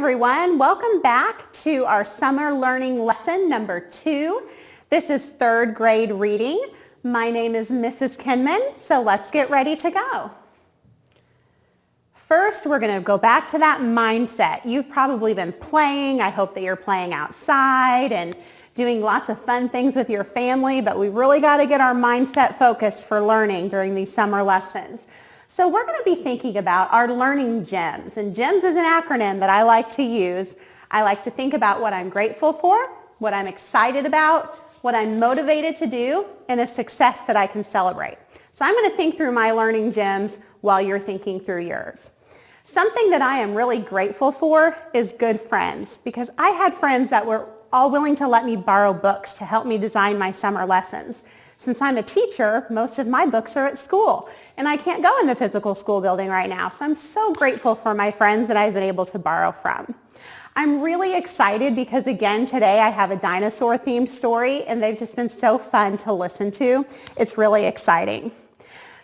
everyone. Welcome back to our summer learning lesson number 2. This is 3rd grade reading. My name is Mrs. Kinman, so let's get ready to go. First, we're going to go back to that mindset. You've probably been playing. I hope that you're playing outside and doing lots of fun things with your family, but we really got to get our mindset focused for learning during these summer lessons. So we're going to be thinking about our learning gems, and GEMS is an acronym that I like to use. I like to think about what I'm grateful for, what I'm excited about, what I'm motivated to do, and a success that I can celebrate. So I'm going to think through my learning gems while you're thinking through yours. Something that I am really grateful for is good friends, because I had friends that were all willing to let me borrow books to help me design my summer lessons. Since I'm a teacher, most of my books are at school, and I can't go in the physical school building right now, so I'm so grateful for my friends that I've been able to borrow from. I'm really excited because, again, today I have a dinosaur themed story, and they've just been so fun to listen to. It's really exciting.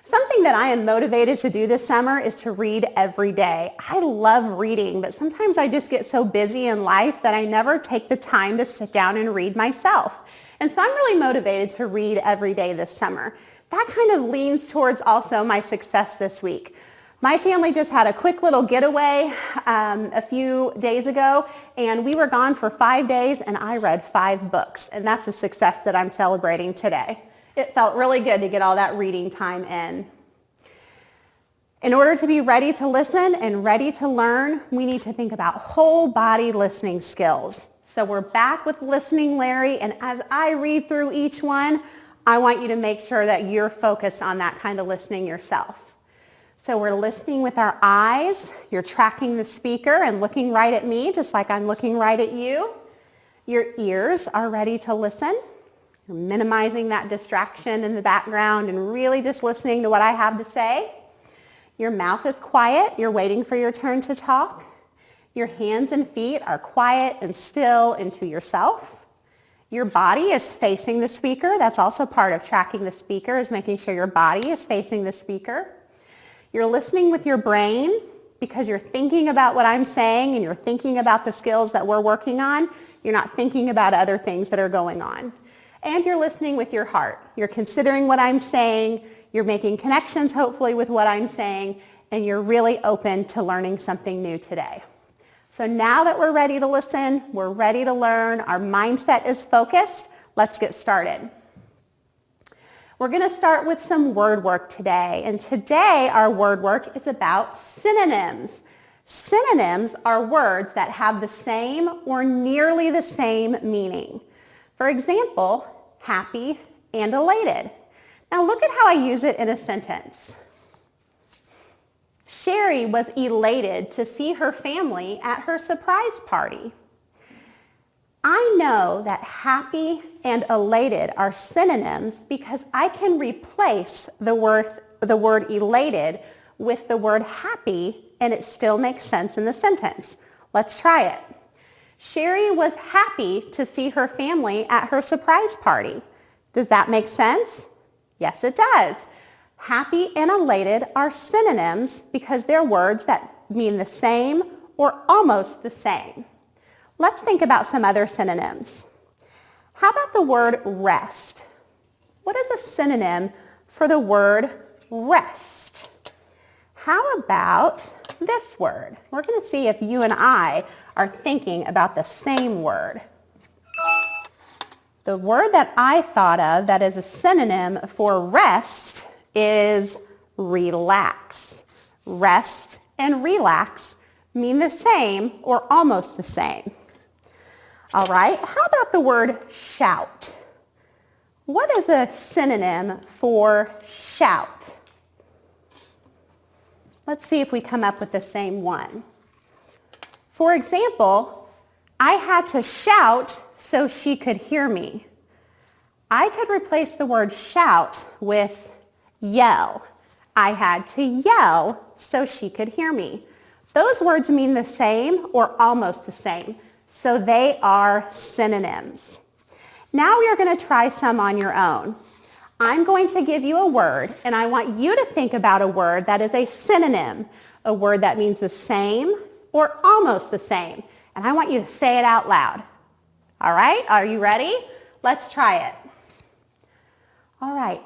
Something that I am motivated to do this summer is to read every day. I love reading, but sometimes I just get so busy in life that I never take the time to sit down and read myself. And so I'm really motivated to read every day this summer. That kind of leans towards also my success this week. My family just had a quick little getaway a few days ago, and we were gone for 5 days, and I read 5 books, and that's a success that I'm celebrating today. It felt really good to get all that reading time in. In order to be ready to listen and ready to learn, we need to think about whole body listening skills. So we're back with Listening Larry, and as I read through each one, I want you to make sure that you're focused on that kind of listening yourself. So we're listening with our eyes. You're tracking the speaker and looking right at me, just like I'm looking right at you. Your ears are ready to listen. You're minimizing that distraction in the background and really just listening to what I have to say. Your mouth is quiet. You're waiting for your turn to talk. Your hands and feet are quiet and still into yourself. Your body is facing the speaker. That's also part of tracking the speaker, is making sure your body is facing the speaker. You're listening with your brain because you're thinking about what I'm saying and you're thinking about the skills that we're working on. You're not thinking about other things that are going on. And you're listening with your heart. You're considering what I'm saying. You're making connections, hopefully, with what I'm saying, and you're really open to learning something new today. So now that we're ready to listen, we're ready to learn, our mindset is focused, let's get started. We're going to start with some word work today, and today our word work is about synonyms. Synonyms are words that have the same or nearly the same meaning. For example, happy and elated. Now look at how I use it in a sentence. Sherry was elated to see her family at her surprise party. I know that happy and elated are synonyms because I can replace the word elated with the word happy, and it still makes sense in the sentence. Let's try it. Sherry was happy to see her family at her surprise party. Does that make sense? Yes, it does. Happy and elated are synonyms because they're words that mean the same or almost the same. Let's think about some other synonyms. How about the word rest? What is a synonym for the word rest? How about this word? We're going to see if you and I are thinking about the same word. The word that I thought of that is a synonym for rest is relax. Rest and relax mean the same or almost the same. All right, how about the word shout? What is a synonym for shout? Let's see if we come up with the same one. For example, I had to shout so she could hear me. I could replace the word shout with yell. I had to yell so she could hear me. Those words mean the same or almost the same, so they are synonyms. Now we are going to try some on your own. I'm going to give you a word, and I want you to think about a word that is a synonym, a word that means the same or almost the same. And I want you to say it out loud. All right, are you ready? Let's try it. All right,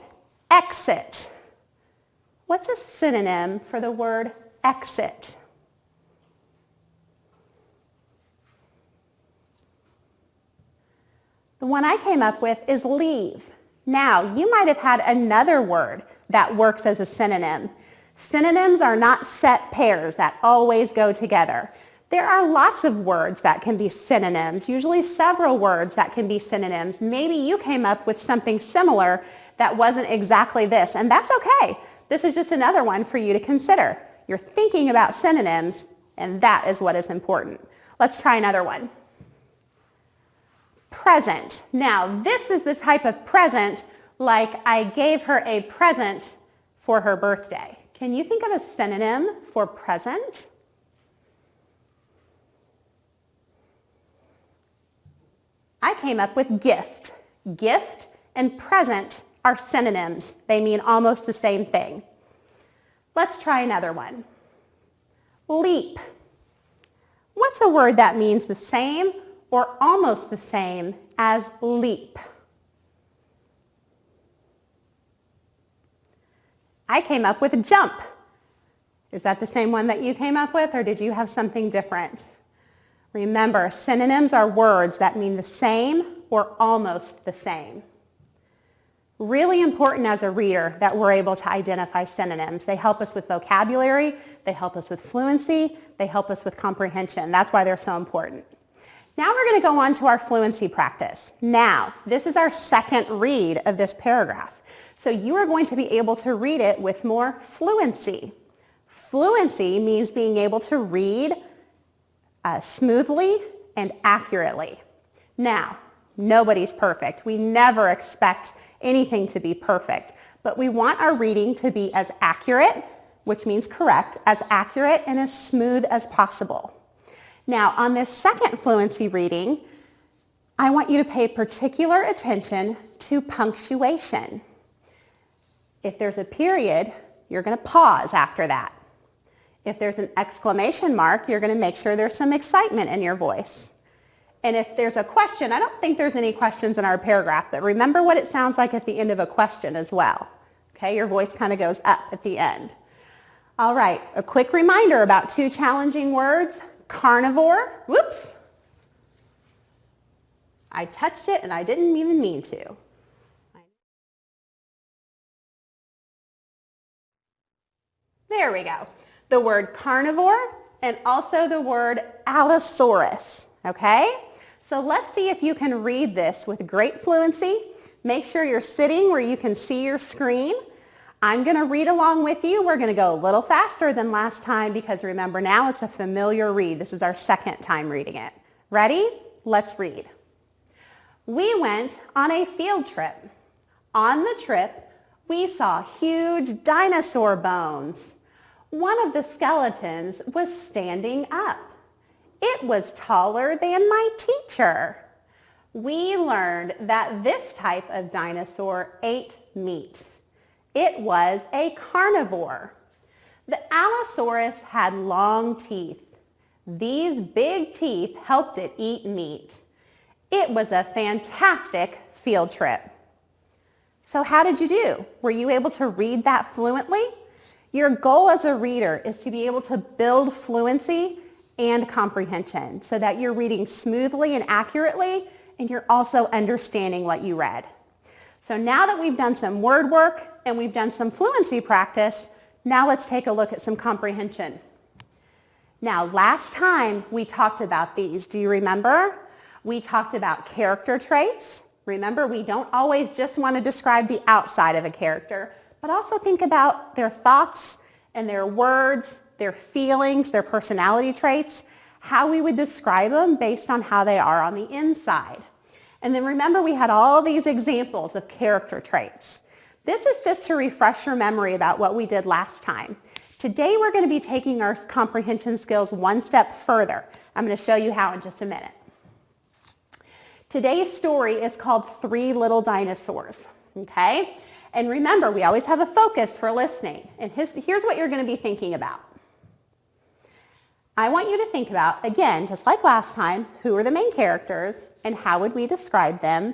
exit. What's a synonym for the word exit? The one I came up with is leave. Now, you might have had another word that works as a synonym. Synonyms are not set pairs that always go together. There are lots of words that can be synonyms, usually several words that can be synonyms. Maybe you came up with something similar that wasn't exactly this, and that's okay. This is just another one for you to consider. You're thinking about synonyms, and that is what is important. Let's try another one. Present. Now, this is the type of present like I gave her a present for her birthday. Can you think of a synonym for present? I came up with gift. Gift and present are synonyms. They mean almost the same thing. Let's try another one. Leap. What's a word that means the same or almost the same as leap? I came up with jump. Is that the same one that you came up with, or did you have something different? Remember, synonyms are words that mean the same or almost the same. Really important as a reader that we're able to identify synonyms. They help us with vocabulary, they help us with fluency, they help us with comprehension. That's why they're so important. Now we're going to go on to our fluency practice. Now, this is our second read of this paragraph. So you are going to be able to read it with more fluency. Fluency means being able to read smoothly and accurately. Now, nobody's perfect. We never expect anything to be perfect, but we want our reading to be as accurate, which means correct, as accurate and as smooth as possible. Now, on this second fluency reading, I want you to pay particular attention to punctuation. If there's a period, you're going to pause after that. If there's an exclamation mark, you're going to make sure there's some excitement in your voice. And if there's a question, I don't think there's any questions in our paragraph, but remember what it sounds like at the end of a question as well. Okay, your voice kind of goes up at the end. All right, a quick reminder about two challenging words. Carnivore, whoops. I touched it and I didn't even mean to. There we go. The word carnivore and also the word Allosaurus, okay? So let's see if you can read this with great fluency. Make sure you're sitting where you can see your screen. I'm going to read along with you. We're going to go a little faster than last time because remember now it's a familiar read. This is our second time reading it. Ready? Let's read. We went on a field trip. On the trip, we saw huge dinosaur bones. One of the skeletons was standing up. It was taller than my teacher. We learned that this type of dinosaur ate meat. It was a carnivore. The Allosaurus had long teeth. These big teeth helped it eat meat. It was a fantastic field trip. So how did you do? Were you able to read that fluently? Your goal as a reader is to be able to build fluency and comprehension so that you're reading smoothly and accurately and you're also understanding what you read. So now that we've done some word work and we've done some fluency practice, now let's take a look at some comprehension. Now, last time we talked about these. Do you remember? We talked about character traits. Remember, we don't always just want to describe the outside of a character, but also think about their thoughts and their words, their feelings, their personality traits, how we would describe them based on how they are on the inside. And then remember, we had all these examples of character traits. This is just to refresh your memory about what we did last time. Today, we're going to be taking our comprehension skills one step further. I'm going to show you how in just a minute. Today's story is called Three Little Dinosaurs, okay? And remember, we always have a focus for listening. And here's what you're going to be thinking about. I want you to think about, again, just like last time, who are the main characters and how would we describe them?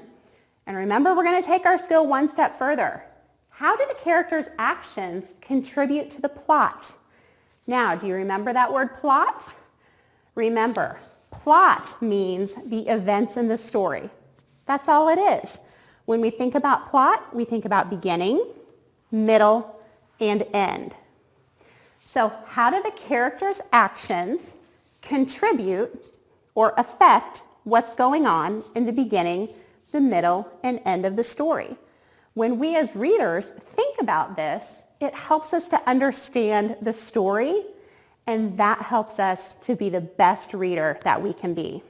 And remember, we're going to take our skill one step further. How do the characters' actions contribute to the plot? Now, do you remember that word plot? Remember, plot means the events in the story. That's all it is. When we think about plot, we think about beginning, middle, and end. So how do the characters' actions contribute or affect what's going on in the beginning, the middle, and end of the story? When we as readers think about this, it helps us to understand the story, and that helps us to be the best reader that we can be.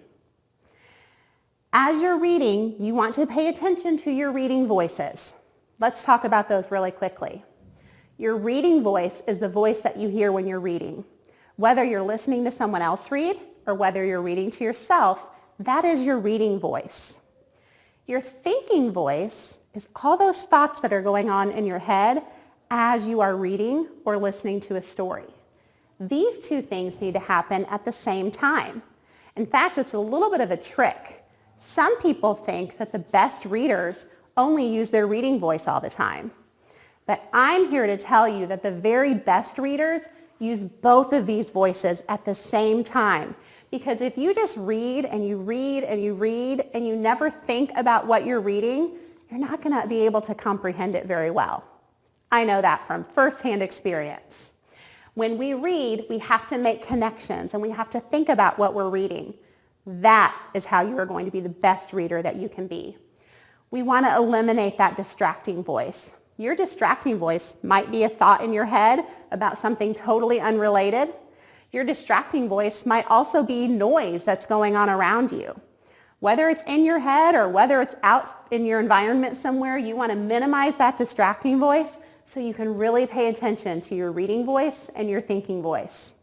As you're reading, you want to pay attention to your reading voices. Let's talk about those really quickly. Your reading voice is the voice that you hear when you're reading. Whether you're listening to someone else read or whether you're reading to yourself, that is your reading voice. Your thinking voice is all those thoughts that are going on in your head as you are reading or listening to a story. These two things need to happen at the same time. In fact, it's a little bit of a trick. Some people think that the best readers only use their reading voice all the time. But I'm here to tell you that the very best readers use both of these voices at the same time. Because if you just read and you read and you read and you never think about what you're reading, you're not going to be able to comprehend it very well. I know that from firsthand experience. When we read, we have to make connections and we have to think about what we're reading. That is how you are going to be the best reader that you can be. We want to eliminate that distracting voice. Your distracting voice might be a thought in your head about something totally unrelated. Your distracting voice might also be noise that's going on around you. Whether it's in your head or whether it's out in your environment somewhere, you want to minimize that distracting voice so you can really pay attention to your reading voice and your thinking voice.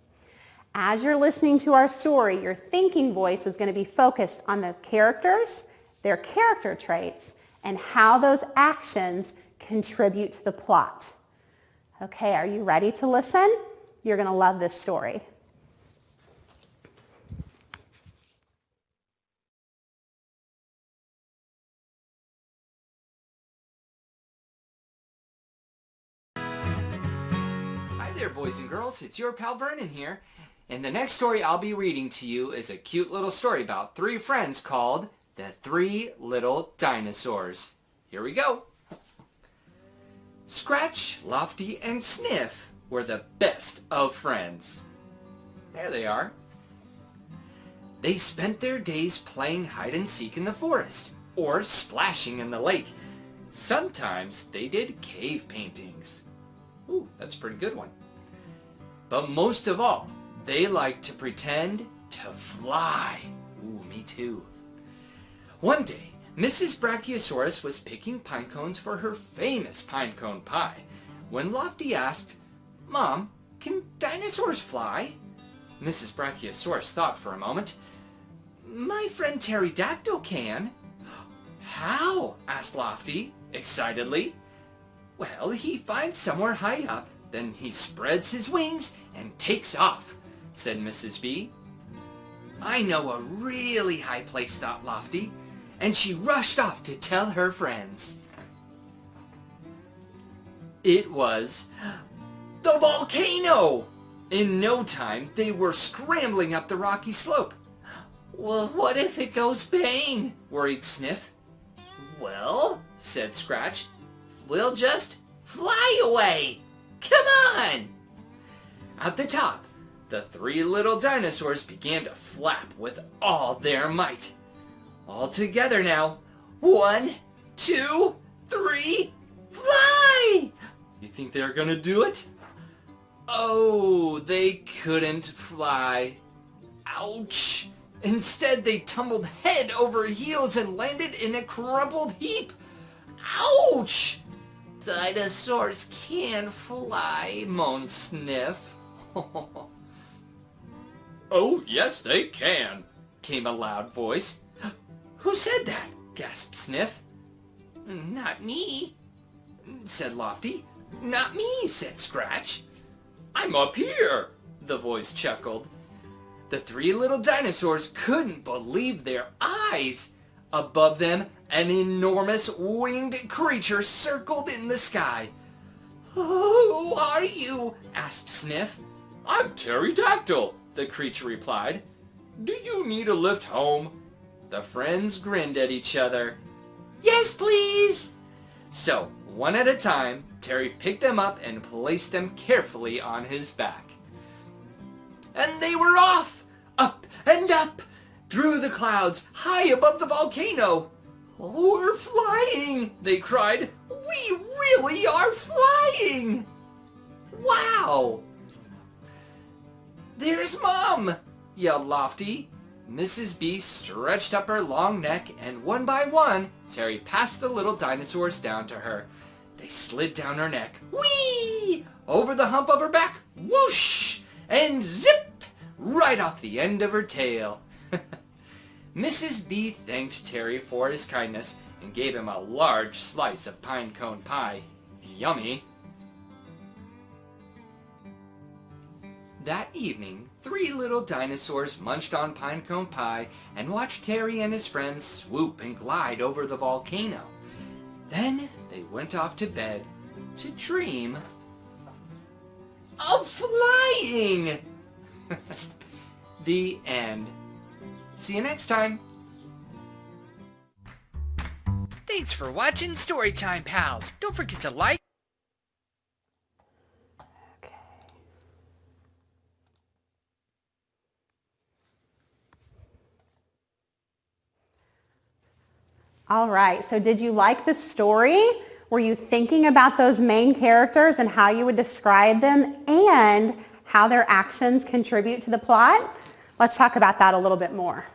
As you're listening to our story, your thinking voice is going to be focused on the characters, their character traits, and how those actions contribute to the plot. Okay, are you ready to listen? You're going to love this story. Hi there, boys and girls. It's your pal Vernon here. And the next story I'll be reading to you is a cute little story about three friends called The Three Little Dinosaurs. Here we go. Scratch, Lofty, and Sniff were the best of friends. There they are. They spent their days playing hide-and-seek in the forest or splashing in the lake. Sometimes they did cave paintings. Ooh, that's a pretty good one. But most of all, they liked to pretend to fly. Ooh, me too. One day, Mrs. Brachiosaurus was picking pine cones for her famous pine cone pie when Lofty asked, "Mom, can dinosaurs fly?" Mrs. Brachiosaurus thought for a moment. "My friend Pterodactyl can." "How?" asked Lofty, excitedly. "Well, he finds somewhere high up, then he spreads his wings and takes off," said Mrs. B. "I know a really high place," thought Lofty, and she rushed off to tell her friends. It was the volcano! In no time, they were scrambling up the rocky slope. "Well, what if it goes bang?" worried Sniff. "Well," said Scratch, "we'll just fly away. Come on!" At the top, the three little dinosaurs began to flap with all their might. All together now. 1, 2, 3, fly! You think they're gonna do it? Oh, they couldn't fly. Ouch! Instead, they tumbled head over heels and landed in a crumpled heap. Ouch! "Dinosaurs can't fly," moaned Sniff. "Oh, yes, they can," came a loud voice. "Who said that?" gasped Sniff. "Not me," said Lofty. "Not me," said Scratch. "I'm up here," the voice chuckled. The three little dinosaurs couldn't believe their eyes. Above them, an enormous winged creature circled in the sky. "Who are you?" asked Sniff. "I'm Pterodactyl," the creature replied. "Do you need a lift home?" The friends grinned at each other. "Yes, please." So, one at a time, Terry picked them up and placed them carefully on his back. And they were off! Up and up! Through the clouds, high above the volcano. "We're flying!" they cried. "We really are flying!" Wow! "There's Mom!" yelled Lofty. Mrs. B stretched up her long neck, and one by one, Terry passed the little dinosaurs down to her. They slid down her neck, whee! Over the hump of her back, whoosh! And zip! Right off the end of her tail. Mrs. B thanked Terry for his kindness and gave him a large slice of pine cone pie. Yummy! That evening, three little dinosaurs munched on pinecone pie and watched Terry and his friends swoop and glide over the volcano. Then they went off to bed to dream of flying! The end. See you next time. Thanks for watching Storytime Pals. Don't forget to like. All right, so did you like the story? Were you thinking about those main characters and how you would describe them and how their actions contribute to the plot? Let's talk about that a little bit more.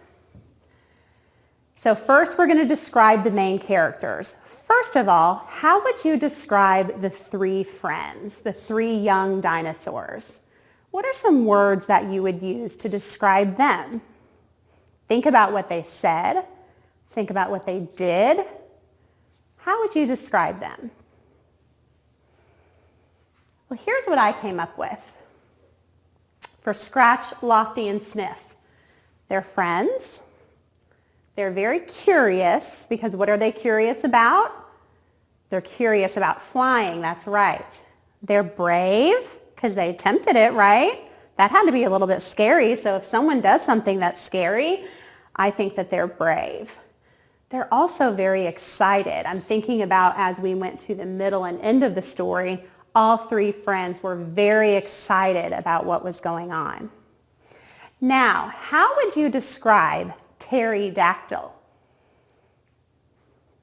So first we're going to describe the main characters. First of all, how would you describe the three friends, the three young dinosaurs? What are some words that you would use to describe them? Think about what they said. Think about what they did. How would you describe them? Well, here's what I came up with. For Scratch, Lofty, and Sniff, they're friends. They're very curious, because what are they curious about? They're curious about flying, that's right. They're brave, because they attempted it, right? That had to be a little bit scary, so if someone does something that's scary, I think that they're brave. They're also very excited. I'm thinking about as we went to the middle and end of the story, all three friends were very excited about what was going on. Now, how would you describe Pterodactyl,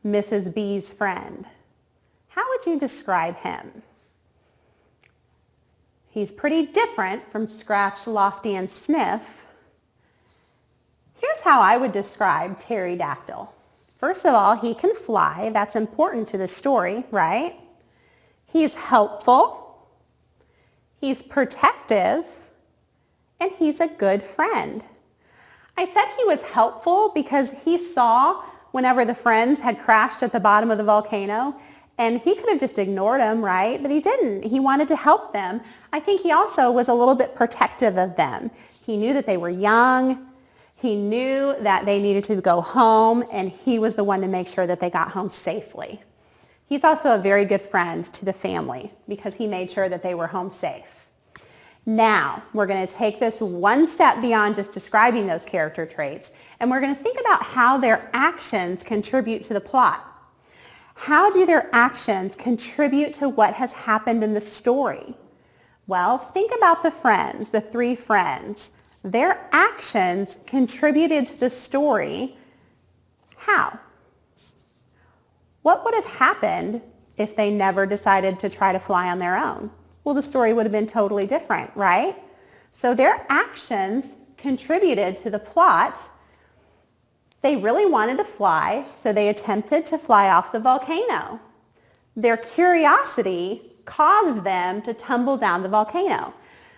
Mrs. B's friend? How would you describe him? He's pretty different from Scratch, Lofty, and Sniff. Here's how I would describe Pterodactyl. First of all, he can fly. That's important to the story, right? He's helpful. He's protective. And he's a good friend. I said he was helpful because he saw whenever the friends had crashed at the bottom of the volcano, and he could have just ignored them, right? But he didn't. He wanted to help them. I think he also was a little bit protective of them. He knew that they were young. He knew that they needed to go home, and he was the one to make sure that they got home safely. He's also a very good friend to the family because he made sure that they were home safe. Now, we're going to take this one step beyond just describing those character traits, and we're going to think about how their actions contribute to the plot. How do their actions contribute to what has happened in the story? Well, think about the friends, the three friends. Their actions contributed to the story. How? What would have happened if they never decided to try to fly on their own? Well, the story would have been totally different, right? So their actions contributed to the plot. They really wanted to fly, so they attempted to fly off the volcano. Their curiosity caused them to tumble down the volcano.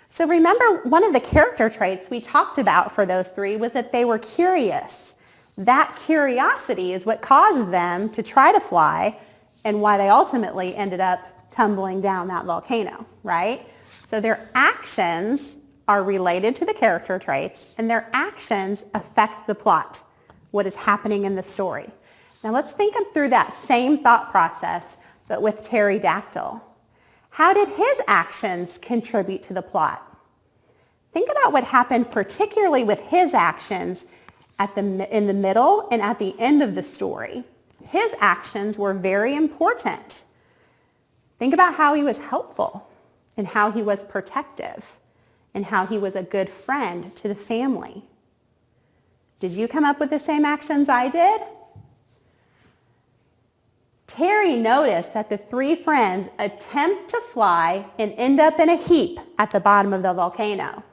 So remember, one of the character traits we talked about for those three was that they were curious. That curiosity is what caused them to try to fly and why they ultimately ended up tumbling down that volcano, right? So their actions are related to the character traits, and their actions affect the plot, what is happening in the story. Now let's think through that same thought process, but with pterodactyl. How did his actions contribute to the plot? Think about what happened particularly with his actions in the middle and at the end of the story. His actions were very important. Think about how he was helpful and how he was protective and how he was a good friend to the family. Did you come up with the same actions I did? Terry noticed that the three friends attempt to fly and end up in a heap at the bottom of the volcano.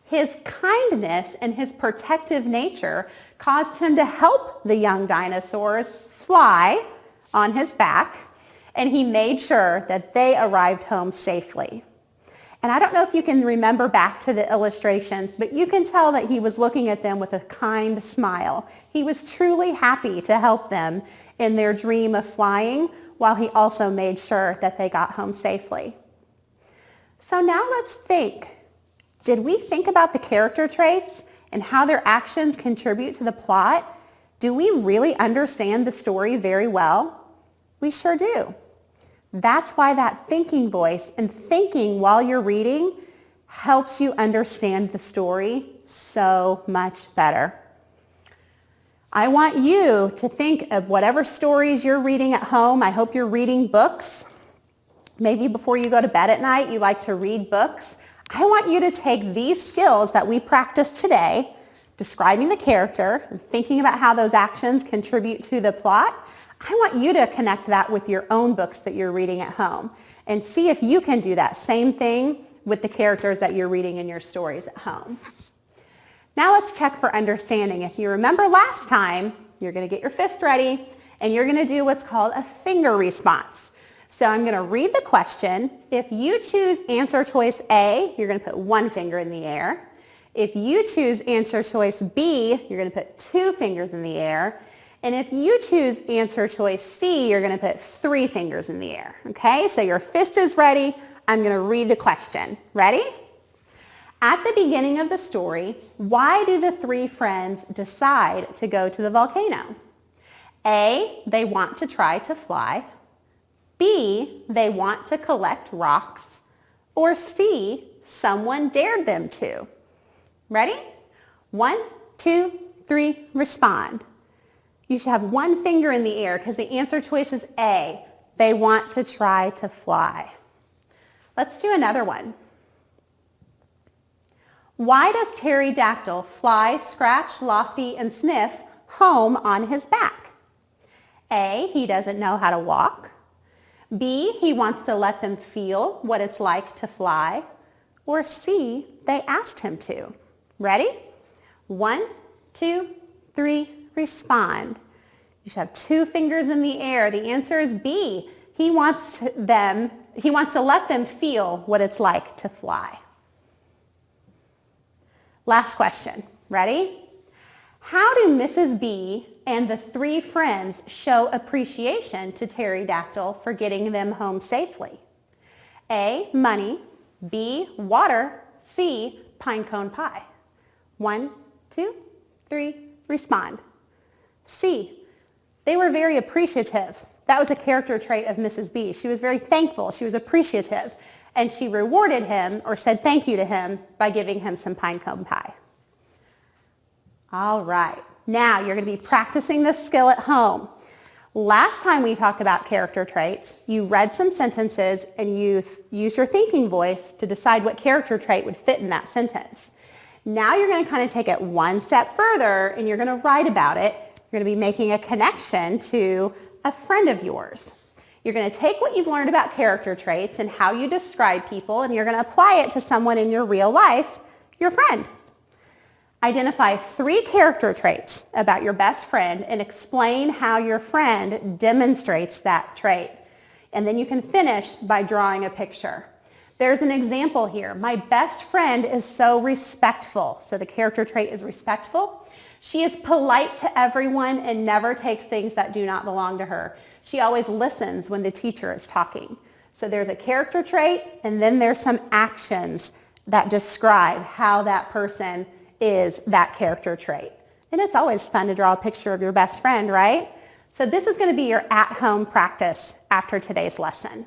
His kindness and his protective nature caused him to help the young dinosaurs fly on his back, and he made sure that they arrived home safely. And I don't know if you can remember back to the illustrations, but you can tell that he was looking at them with a kind smile. He was truly happy to help them in their dream of flying, while he also made sure that they got home safely. So now let's think. Did we think about the character traits and how their actions contribute to the plot? Do we really understand the story very well? We sure do. That's why that thinking voice and thinking while you're reading helps you understand the story so much better. I want you to think of whatever stories you're reading at home. I hope you're reading books. Maybe before you go to bed at night, you like to read books. I want you to take these skills that we practiced today, describing the character and thinking about how those actions contribute to the plot. I want you to connect that with your own books that you're reading at home and see if you can do that same thing with the characters that you're reading in your stories at home. Now let's check for understanding. If you remember last time, you're going to get your fist ready and you're going to do what's called a finger response. So I'm going to read the question. If you choose answer choice A, you're going to put one finger in the air. If you choose answer choice B, you're going to put two fingers in the air. And if you choose answer choice C, you're going to put three fingers in the air. Okay, so your fist is ready. I'm going to read the question. Ready? At the beginning of the story, why do the three friends decide to go to the volcano? A, they want to try to fly. B, they want to collect rocks. Or C, someone dared them to. Ready? 1, 2, 3, respond. You should have one finger in the air because the answer choice is A. They want to try to fly. Let's do another one. Why does pterodactyl fly, scratch, lofty, and sniff home on his back? A, he doesn't know how to walk. B, he wants to let them feel what it's like to fly. Or C, they asked him to. Ready? 1, 2, 3, respond. You should have two fingers in the air. The answer is B. He wants to let them feel what it's like to fly. Last question. Ready? How do Mrs. B and the three friends show appreciation to pterodactyl for getting them home safely? A, money. B, water. C, pine cone pie. 1, 2, 3, respond. C, they were very appreciative. That was a character trait of Mrs. B. She was very thankful. She was appreciative. And she rewarded him or said thank you to him by giving him some pine cone pie. All right. Now you're going to be practicing this skill at home. Last time we talked about character traits, you read some sentences and you used your thinking voice to decide what character trait would fit in that sentence. Now you're going to kind of take it one step further and you're going to write about it. You're going to be making a connection to a friend of yours. You're going to take what you've learned about character traits and how you describe people, and you're going to apply it to someone in your real life, your friend. Identify 3 character traits about your best friend and explain how your friend demonstrates that trait. And then you can finish by drawing a picture. There's an example here. My best friend is so respectful. So the character trait is respectful. She is polite to everyone and never takes things that do not belong to her. She always listens when the teacher is talking. So there's a character trait, and then there's some actions that describe how that person is that character trait. And it's always fun to draw a picture of your best friend, right? So this is going to be your at-home practice after today's lesson.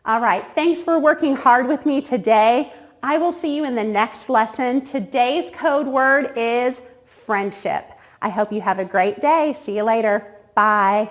All right, thanks for working hard with me today. I will see you in the next lesson. Today's code word is friendship. I hope you have a great day. See you later. Bye.